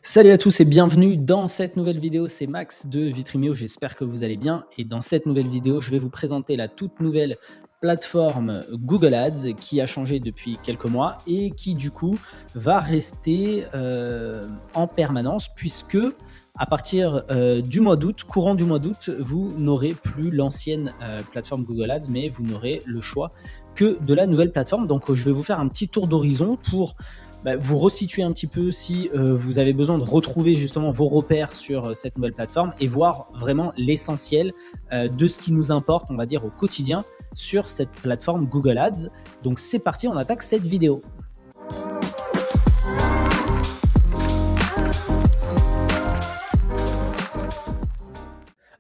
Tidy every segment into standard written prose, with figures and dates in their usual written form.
Salut à tous et bienvenue dans cette nouvelle vidéo, c'est Max de Vitrymeo, j'espère que vous allez bien et dans cette nouvelle vidéo je vais vous présenter la toute nouvelle plateforme Google Ads qui a changé depuis quelques mois et qui du coup va rester en permanence puisque à partir du mois d'août, courant du mois d'août, vous n'aurez plus l'ancienne plateforme Google Ads mais vous n'aurez le choix que de la nouvelle plateforme. Donc je vais vous faire un petit tour d'horizon pour vous resituer un petit peu si vous avez besoin de retrouver justement vos repères sur cette nouvelle plateforme et voir vraiment l'essentiel de ce qui nous importe, on va dire, au quotidien sur cette plateforme Google Ads. Donc c'est parti, on attaque cette vidéo.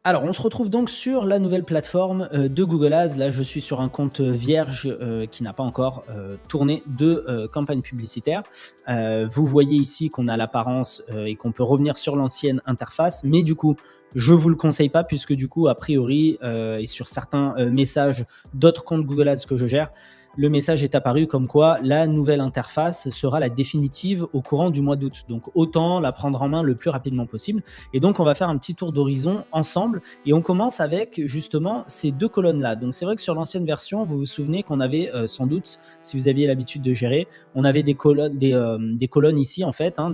Alors, on se retrouve donc sur la nouvelle plateforme de Google Ads. Là, je suis sur un compte vierge qui n'a pas encore tourné de campagne publicitaire. Vous voyez ici qu'on a l'apparence et qu'on peut revenir sur l'ancienne interface, mais du coup, je ne vous le conseille pas puisque du coup, a priori, et sur certains messages d'autres comptes Google Ads que je gère, le message est apparu comme quoi la nouvelle interface sera la définitive au courant du mois d'août. Donc autant la prendre en main le plus rapidement possible. Et donc on va faire un petit tour d'horizon ensemble et on commence avec justement ces deux colonnes-là. Donc c'est vrai que sur l'ancienne version, vous vous souvenez qu'on avait sans doute, si vous aviez l'habitude de gérer, on avait des colonnes ici en fait, hein,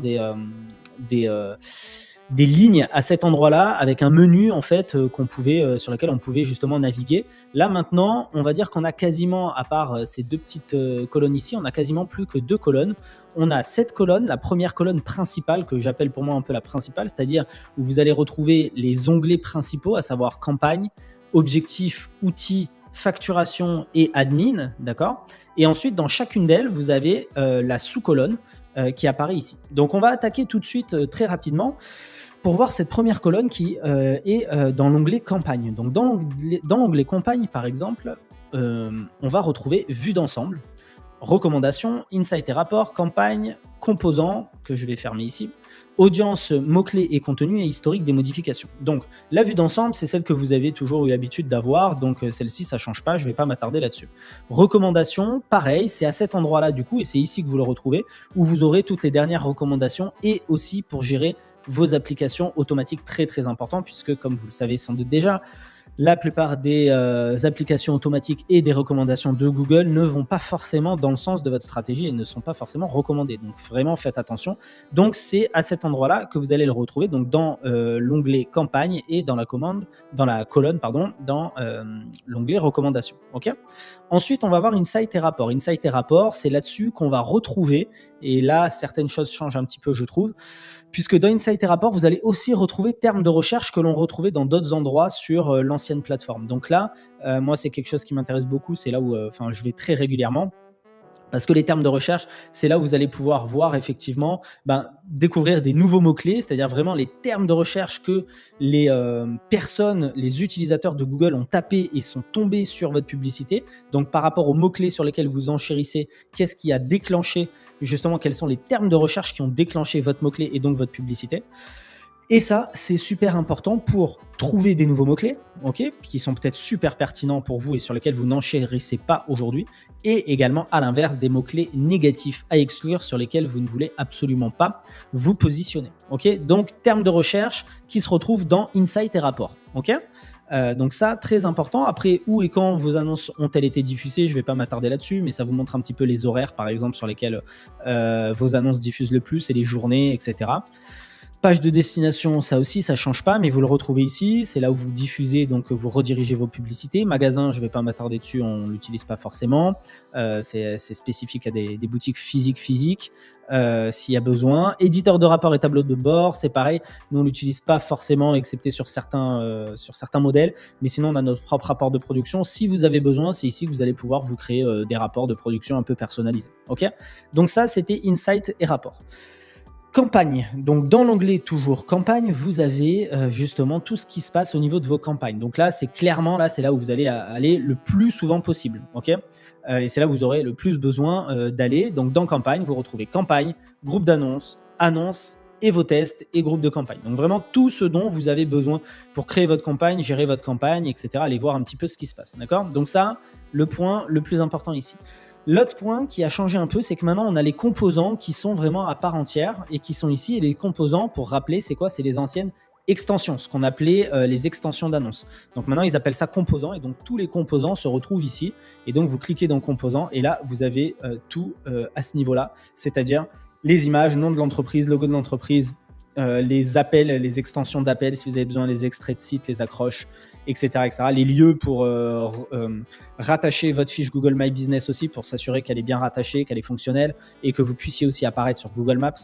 des lignes à cet endroit-là avec un menu en fait sur lequel on pouvait justement naviguer. Là maintenant, on va dire qu'on a quasiment, à part ces deux petites colonnes ici, on a quasiment plus que deux colonnes. On a cette colonne, la première colonne principale que j'appelle pour moi un peu la principale, c'est-à-dire où vous allez retrouver les onglets principaux, à savoir campagne, objectifs, outils, facturation et admin, d'accord. Et ensuite, dans chacune d'elles, vous avez la sous-colonne qui apparaît ici. Donc on va attaquer tout de suite très rapidement pour voir cette première colonne qui est dans l'onglet campagne. Donc dans l'onglet campagne, par exemple, on va retrouver vue d'ensemble, recommandations, insights et rapports, campagne, composants, que je vais fermer ici, audience, mots-clés et contenu et historique des modifications. Donc la vue d'ensemble, c'est celle que vous avez toujours eu l'habitude d'avoir, donc celle-ci, ça ne change pas, je ne vais pas m'attarder là-dessus. Recommandations, pareil, c'est à cet endroit-là du coup, et c'est ici que vous le retrouvez, où vous aurez toutes les dernières recommandations et aussi pour gérer vos applications automatiques, très très important, puisque comme vous le savez sans doute déjà, la plupart des applications automatiques et des recommandations de Google ne vont pas forcément dans le sens de votre stratégie et ne sont pas forcément recommandées. Donc vraiment faites attention. Donc c'est à cet endroit-là que vous allez le retrouver, donc dans l'onglet campagne et dans la colonne, dans l'onglet recommandations. Okay. Ensuite, on va voir Insight et rapport. Insight et rapport, c'est là-dessus qu'on va retrouver, et là certaines choses changent un petit peu, je trouve, puisque dans Insight et Rapport, vous allez aussi retrouver termes de recherche que l'on retrouvait dans d'autres endroits sur l'ancienne plateforme. Donc là, moi, c'est quelque chose qui m'intéresse beaucoup. C'est là où je vais très régulièrement. Parce que les termes de recherche, c'est là où vous allez pouvoir voir effectivement, découvrir des nouveaux mots-clés, c'est-à-dire vraiment les termes de recherche que les personnes, les utilisateurs de Google ont tapé et sont tombés sur votre publicité. Donc par rapport aux mots-clés sur lesquels vous enchérissez, qu'est-ce qui a déclenché justement, quels sont les termes de recherche qui ont déclenché votre mot-clé et donc votre publicité. Et ça, c'est super important pour trouver des nouveaux mots-clés, okay, qui sont peut-être super pertinents pour vous et sur lesquels vous n'enchérissez pas aujourd'hui. Et également, à l'inverse, des mots-clés négatifs à exclure sur lesquels vous ne voulez absolument pas vous positionner. Okay. Donc, termes de recherche qui se retrouvent dans Insight et Rapport. Okay. Donc ça, très important. Après, où et quand vos annonces ont-elles été diffusées, je ne vais pas m'attarder là-dessus, mais ça vous montre un petit peu les horaires, par exemple, sur lesquels vos annonces diffusent le plus et les journées, etc. Page de destination, ça aussi, ça ne change pas, mais vous le retrouvez ici. C'est là où vous diffusez, donc vous redirigez vos publicités. Magasin, je ne vais pas m'attarder dessus, on ne l'utilise pas forcément. C'est spécifique à des boutiques physiques s'il y a besoin. Éditeur de rapport et tableau de bord, c'est pareil. Nous, on ne l'utilise pas forcément, excepté sur certains modèles. Mais sinon, on a notre propre rapport de production. Si vous avez besoin, c'est ici que vous allez pouvoir vous créer des rapports de production un peu personnalisés. Okay. Donc ça, c'était Insight et Rapport. Campagne, donc dans l'onglet toujours campagne, vous avez justement tout ce qui se passe au niveau de vos campagnes. Donc là, c'est clairement, c'est là où vous allez aller le plus souvent possible. Okay, et c'est là où vous aurez le plus besoin d'aller. Donc dans campagne, vous retrouvez campagne, groupe d'annonces, annonces et vos tests et groupes de campagne. Donc vraiment tout ce dont vous avez besoin pour créer votre campagne, gérer votre campagne, etc. Allez voir un petit peu ce qui se passe. D'accord. Donc ça, le point le plus important ici. L'autre point qui a changé un peu, c'est que maintenant, on a les composants qui sont vraiment à part entière et qui sont ici. Et les composants, pour rappeler, c'est quoi? C'est les anciennes extensions, ce qu'on appelait les extensions d'annonces. Donc maintenant, ils appellent ça composants. Et donc, tous les composants se retrouvent ici. Et donc, vous cliquez dans composants. Et là, vous avez tout à ce niveau-là. C'est-à-dire les images, nom de l'entreprise, logo de l'entreprise, les appels, les extensions d'appels, si vous avez besoin, les extraits de site, les accroches, etc. etc. Les lieux pour rattacher votre fiche Google My Business aussi, pour s'assurer qu'elle est bien rattachée, qu'elle est fonctionnelle et que vous puissiez aussi apparaître sur Google Maps.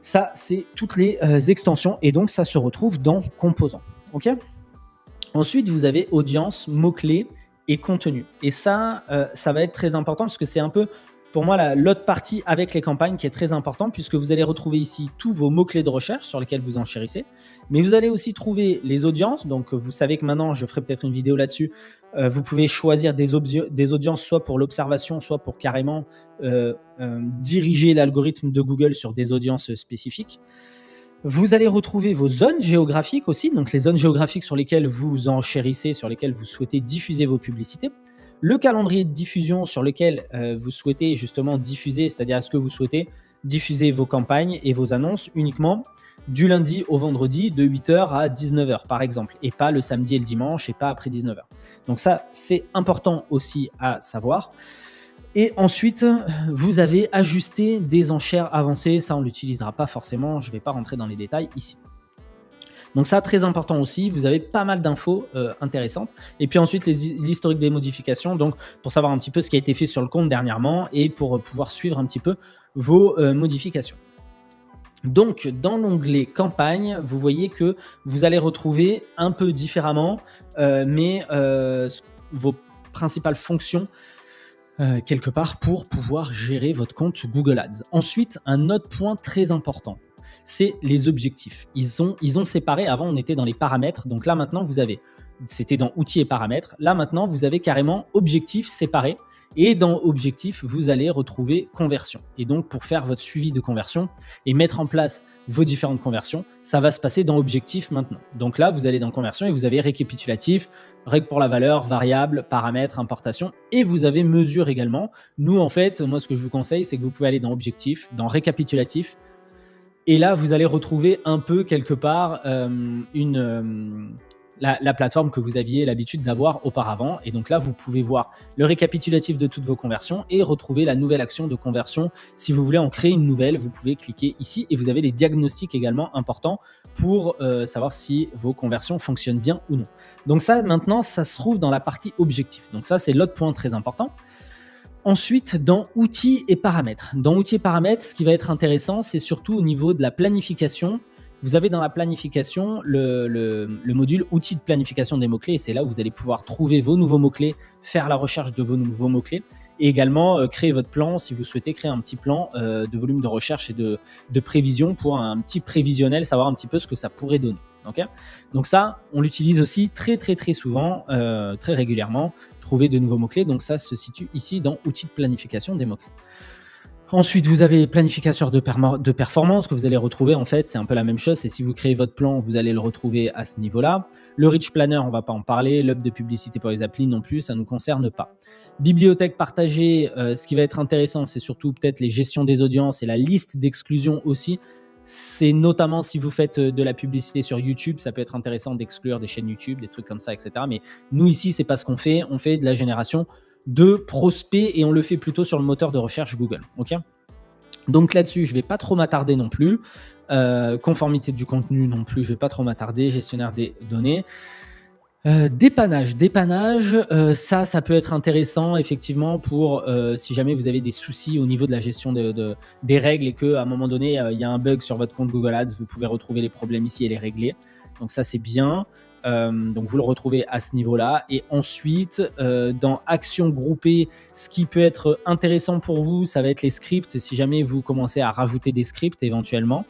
Ça, c'est toutes les extensions et donc ça se retrouve dans Composants. Okay. Ensuite, vous avez audience, mots-clés et contenu. Et ça, ça va être très important parce que c'est un peu, pour moi, l'autre partie avec les campagnes qui est très important puisque vous allez retrouver ici tous vos mots-clés de recherche sur lesquels vous enchérissez. Mais vous allez aussi trouver les audiences. Donc, vous savez que maintenant, je ferai peut-être une vidéo là-dessus. Vous pouvez choisir des audiences soit pour l'observation, soit pour carrément diriger l'algorithme de Google sur des audiences spécifiques. Vous allez retrouver vos zones géographiques aussi, donc les zones géographiques sur lesquelles vous enchérissez, sur lesquelles vous souhaitez diffuser vos publicités. Le calendrier de diffusion sur lequel vous souhaitez justement diffuser, c'est-à-dire est-ce que vous souhaitez diffuser vos campagnes et vos annonces uniquement du lundi au vendredi de 8h à 19h par exemple, et pas le samedi et le dimanche et pas après 19h. Donc ça, c'est important aussi à savoir. Et ensuite, vous avez ajusté des enchères avancées. Ça, on ne l'utilisera pas forcément. Je ne vais pas rentrer dans les détails ici. Donc ça, très important aussi. Vous avez pas mal d'infos intéressantes. Et puis ensuite, l'historique des modifications. Donc, pour savoir un petit peu ce qui a été fait sur le compte dernièrement et pour pouvoir suivre un petit peu vos modifications. Donc, dans l'onglet campagne, vous voyez que vous allez retrouver un peu différemment, mais vos principales fonctions quelque part pour pouvoir gérer votre compte Google Ads. Ensuite, un autre point très important, c'est les objectifs. Ils ont séparé, avant on était dans les paramètres, donc là maintenant vous avez, c'était dans outils et paramètres, là maintenant vous avez carrément objectifs séparés et dans objectifs vous allez retrouver conversion. Et donc pour faire votre suivi de conversion et mettre en place vos différentes conversions, ça va se passer dans objectifs maintenant. Donc là vous allez dans conversion et vous avez récapitulatif, règle pour la valeur, variable, paramètres, importation et vous avez mesure également. Nous en fait, moi ce que je vous conseille c'est que vous pouvez aller dans objectif, dans récapitulatif et là vous allez retrouver un peu quelque part la plateforme que vous aviez l'habitude d'avoir auparavant. Et donc là, vous pouvez voir le récapitulatif de toutes vos conversions et retrouver la nouvelle action de conversion. Si vous voulez en créer une nouvelle, vous pouvez cliquer ici et vous avez les diagnostics également importants pour savoir si vos conversions fonctionnent bien ou non. Donc ça, maintenant, ça se trouve dans la partie objectif. Donc ça, c'est l'autre point très important. Ensuite, dans outils et paramètres. Dans outils et paramètres, ce qui va être intéressant, c'est surtout au niveau de la planification. Vous avez dans la planification le module outils de planification des mots-clés et c'est là où vous allez pouvoir trouver vos nouveaux mots-clés, faire la recherche de vos nouveaux mots-clés et également créer votre plan si vous souhaitez créer un petit plan de volume de recherche et de prévision pour un petit prévisionnel, savoir un petit peu ce que ça pourrait donner. Okay. Donc ça, on l'utilise aussi très souvent, très régulièrement, trouver de nouveaux mots-clés. Donc ça se situe ici dans outils de planification des mots-clés. Ensuite, vous avez planificateur de performance que vous allez retrouver. En fait, c'est un peu la même chose. Et si vous créez votre plan, vous allez le retrouver à ce niveau-là. Le Rich Planner, on ne va pas en parler. L'hub de publicité pour les applis non plus, ça ne nous concerne pas. Bibliothèque partagée, ce qui va être intéressant, c'est surtout peut-être les gestions des audiences et la liste d'exclusion aussi. C'est notamment si vous faites de la publicité sur YouTube, ça peut être intéressant d'exclure des chaînes YouTube, des trucs comme ça, etc. Mais nous ici, c'est pas ce qu'on fait. On fait de la génération de prospects et on le fait plutôt sur le moteur de recherche Google. Okay. Donc là-dessus, je ne vais pas trop m'attarder non plus. Conformité du contenu non plus, je ne vais pas trop m'attarder. Gestionnaire des données. Dépannage, ça peut être intéressant effectivement pour si jamais vous avez des soucis au niveau de la gestion des règles et qu'à un moment donné, il y a un bug sur votre compte Google Ads, vous pouvez retrouver les problèmes ici et les régler. Donc ça, c'est bien. Donc vous le retrouvez à ce niveau-là. Et ensuite, dans actions groupées, ce qui peut être intéressant pour vous, ça va être les scripts. Si jamais vous commencez à rajouter des scripts éventuellement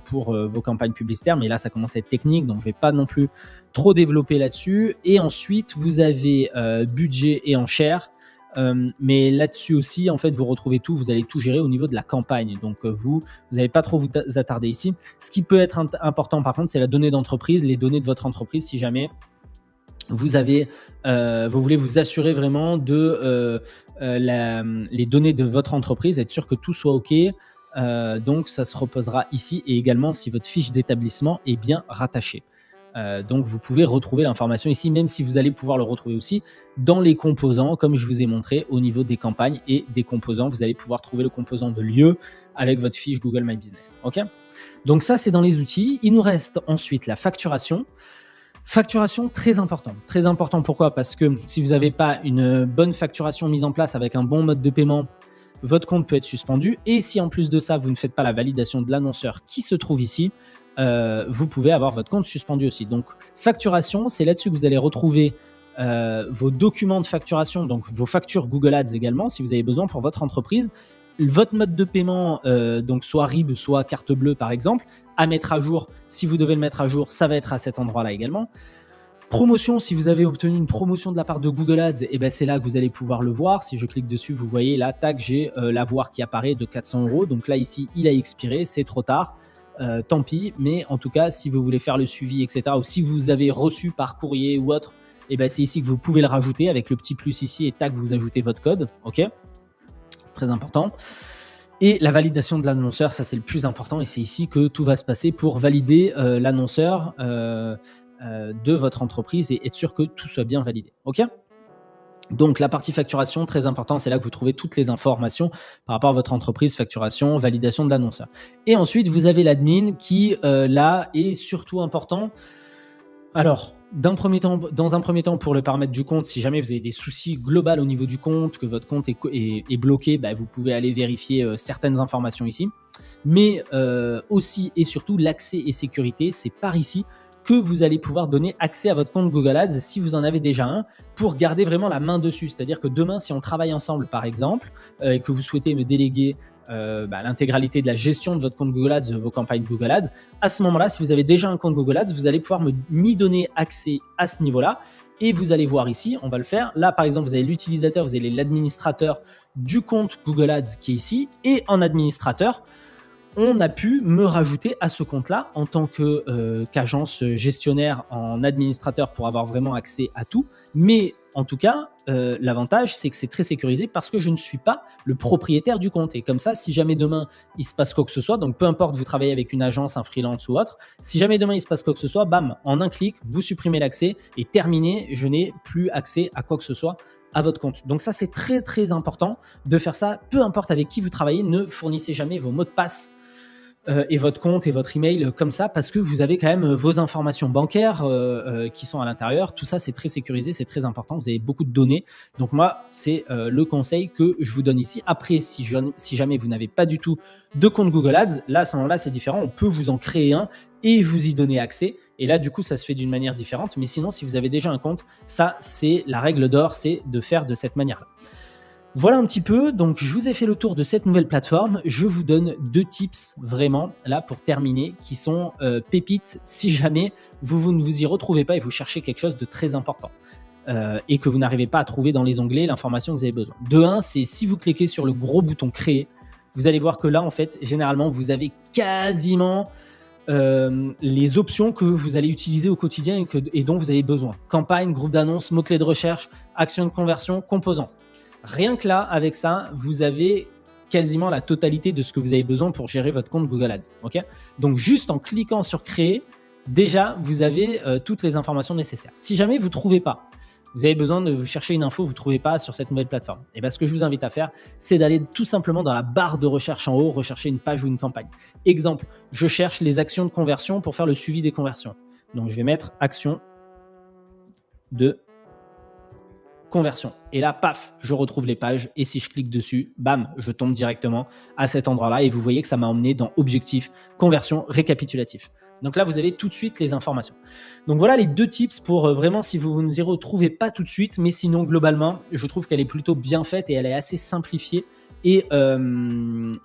pour vos campagnes publicitaires, mais là ça commence à être technique, donc je ne vais pas non plus trop développer là-dessus. Et ensuite, vous avez budget et enchères. Mais là-dessus aussi, en fait, vous retrouvez tout, vous allez tout gérer au niveau de la campagne. Donc, vous n'allez pas trop vous attarder ici. Ce qui peut être important, par contre, c'est la donnée d'entreprise, les données de votre entreprise, si jamais vous voulez vous assurer vraiment de les données de votre entreprise, être sûr que tout soit OK. Donc, ça se reposera ici et également si votre fiche d'établissement est bien rattachée. Donc, vous pouvez retrouver l'information ici, même si vous allez pouvoir le retrouver aussi dans les composants, comme je vous ai montré au niveau des campagnes et des composants. Vous allez pouvoir trouver le composant de lieu avec votre fiche Google My Business. OK ? Donc, ça, c'est dans les outils. Il nous reste ensuite la facturation. Facturation, très important. Très important, pourquoi ? Parce que si vous n'avez pas une bonne facturation mise en place avec un bon mode de paiement, votre compte peut être suspendu. Et si en plus de ça, vous ne faites pas la validation de l'annonceur qui se trouve ici, vous pouvez avoir votre compte suspendu aussi. Donc, facturation, c'est là-dessus que vous allez retrouver vos documents de facturation, donc vos factures Google Ads également, si vous avez besoin pour votre entreprise. Votre mode de paiement, donc soit RIB, soit carte bleue par exemple, à mettre à jour. Si vous devez le mettre à jour, ça va être à cet endroit-là également. Promotion, si vous avez obtenu une promotion de la part de Google Ads, et ben c'est là que vous allez pouvoir le voir. Si je clique dessus, vous voyez là, tac, j'ai l'avoir qui apparaît de 400 €. Donc là, ici, il a expiré, c'est trop tard. Tant pis, mais en tout cas, si vous voulez faire le suivi, etc., ou si vous avez reçu par courrier ou autre, et ben c'est ici que vous pouvez le rajouter avec le petit plus ici et tac, vous ajoutez votre code. OK ? Très important. Et la validation de l'annonceur, ça c'est le plus important et c'est ici que tout va se passer pour valider l'annonceur de votre entreprise et être sûr que tout soit bien validé. OK ? Donc la partie facturation, très important, c'est là que vous trouvez toutes les informations par rapport à votre entreprise, facturation, validation de l'annonceur. Et ensuite, vous avez l'admin qui, là, est surtout important. Alors, dans un premier temps, pour le paramètre du compte, si jamais vous avez des soucis globaux au niveau du compte, que votre compte est bloqué, bah, vous pouvez aller vérifier certaines informations ici. Mais aussi et surtout, l'accès et sécurité, c'est par ici que vous allez pouvoir donner accès à votre compte Google Ads si vous en avez déjà un, pour garder vraiment la main dessus. C'est-à-dire que demain, si on travaille ensemble, par exemple, et que vous souhaitez me déléguer l'intégralité de la gestion de votre compte Google Ads, de vos campagnes Google Ads, à ce moment-là, si vous avez déjà un compte Google Ads, vous allez pouvoir m'y donner accès à ce niveau-là. Et vous allez voir ici, on va le faire. Là, par exemple, vous avez l'utilisateur, vous avez l'administrateur du compte Google Ads qui est ici. Et en administrateur, on a pu me rajouter à ce compte-là en tant qu'agence gestionnaire en administrateur pour avoir vraiment accès à tout. Mais en tout cas, l'avantage, c'est que c'est très sécurisé parce que je ne suis pas le propriétaire du compte. Et comme ça, si jamais demain, il se passe quoi que ce soit, donc peu importe, vous travaillez avec une agence, un freelance ou autre, si jamais demain, il se passe quoi que ce soit, bam, en un clic, vous supprimez l'accès et terminé, je n'ai plus accès à quoi que ce soit à votre compte. Donc ça, c'est très, très important de faire ça. Peu importe avec qui vous travaillez, ne fournissez jamais vos mots de passe et votre compte et votre email comme ça, parce que vous avez quand même vos informations bancaires qui sont à l'intérieur. Tout ça, c'est très sécurisé, c'est très important. Vous avez beaucoup de données. Donc moi, c'est le conseil que je vous donne ici. Après, si jamais vous n'avez pas du tout de compte Google Ads, là, à ce moment-là, c'est différent. On peut vous en créer un et vous y donner accès. Et là, du coup, ça se fait d'une manière différente. Mais sinon, si vous avez déjà un compte, ça, c'est la règle d'or, c'est de faire de cette manière-là. Voilà un petit peu, donc je vous ai fait le tour de cette nouvelle plateforme. Je vous donne 2 tips vraiment là pour terminer qui sont pépites si jamais vous ne vous y retrouvez pas et vous cherchez quelque chose de très important et que vous n'arrivez pas à trouver dans les onglets l'information que vous avez besoin. De 1, c'est si vous cliquez sur le gros bouton créer, vous allez voir que là en fait généralement vous avez quasiment les options que vous allez utiliser au quotidien et dont vous avez besoin. Campagne, groupe d'annonces, mots-clés de recherche, action de conversion, composants. Rien que là, avec ça, vous avez quasiment la totalité de ce que vous avez besoin pour gérer votre compte Google Ads. Okay ? Donc, juste en cliquant sur créer, déjà, vous avez toutes les informations nécessaires. Si jamais vous ne trouvez pas, vous avez besoin de chercher une info, vous ne trouvez pas sur cette nouvelle plateforme, et bien, ce que je vous invite à faire, c'est d'aller tout simplement dans la barre de recherche en haut, rechercher une page ou une campagne. Exemple, je cherche les actions de conversion pour faire le suivi des conversions. Donc, je vais mettre action de conversion. Et là, paf, je retrouve les pages. Et si je clique dessus, bam, je tombe directement à cet endroit-là. Et vous voyez que ça m'a emmené dans objectif, conversion, récapitulatif. Donc là, vous avez tout de suite les informations. Donc voilà les 2 tips pour vraiment si vous ne vous y retrouvez pas tout de suite. Mais sinon, globalement, je trouve qu'elle est plutôt bien faite et elle est assez simplifiée et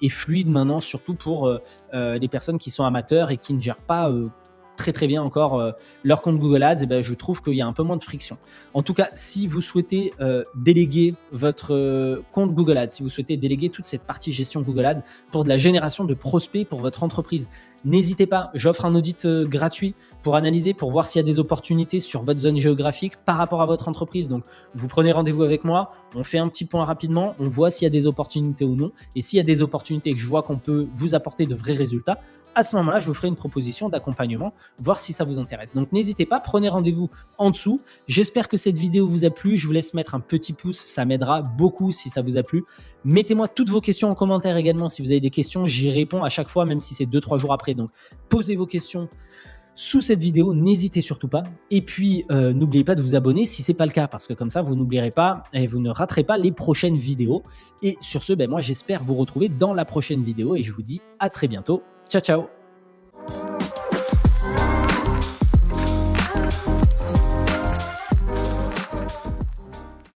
fluide maintenant, surtout pour les personnes qui sont amateurs et qui ne gèrent pas très bien encore leur compte Google Ads, et ben, je trouve qu'il y a un peu moins de friction. En tout cas, si vous souhaitez déléguer votre compte Google Ads, si vous souhaitez déléguer toute cette partie gestion Google Ads pour de la génération de prospects pour votre entreprise, N'hésitez pas, j'offre un audit gratuit pour analyser, pour voir s'il y a des opportunités sur votre zone géographique par rapport à votre entreprise. Donc, vous prenez rendez-vous avec moi, on fait un petit point rapidement, on voit s'il y a des opportunités ou non. Et s'il y a des opportunités et que je vois qu'on peut vous apporter de vrais résultats, à ce moment-là, je vous ferai une proposition d'accompagnement, voir si ça vous intéresse. Donc, n'hésitez pas, prenez rendez-vous en dessous. J'espère que cette vidéo vous a plu. Je vous laisse mettre un petit pouce, ça m'aidera beaucoup si ça vous a plu. Mettez-moi toutes vos questions en commentaire également. Si vous avez des questions, j'y réponds à chaque fois, même si c'est 2-3 jours après. Donc, posez vos questions sous cette vidéo, n'hésitez surtout pas. Et puis, n'oubliez pas de vous abonner si ce n'est pas le cas, parce que comme ça, vous n'oublierez pas et vous ne raterez pas les prochaines vidéos. Et sur ce, moi, j'espère vous retrouver dans la prochaine vidéo et je vous dis à très bientôt. Ciao, ciao!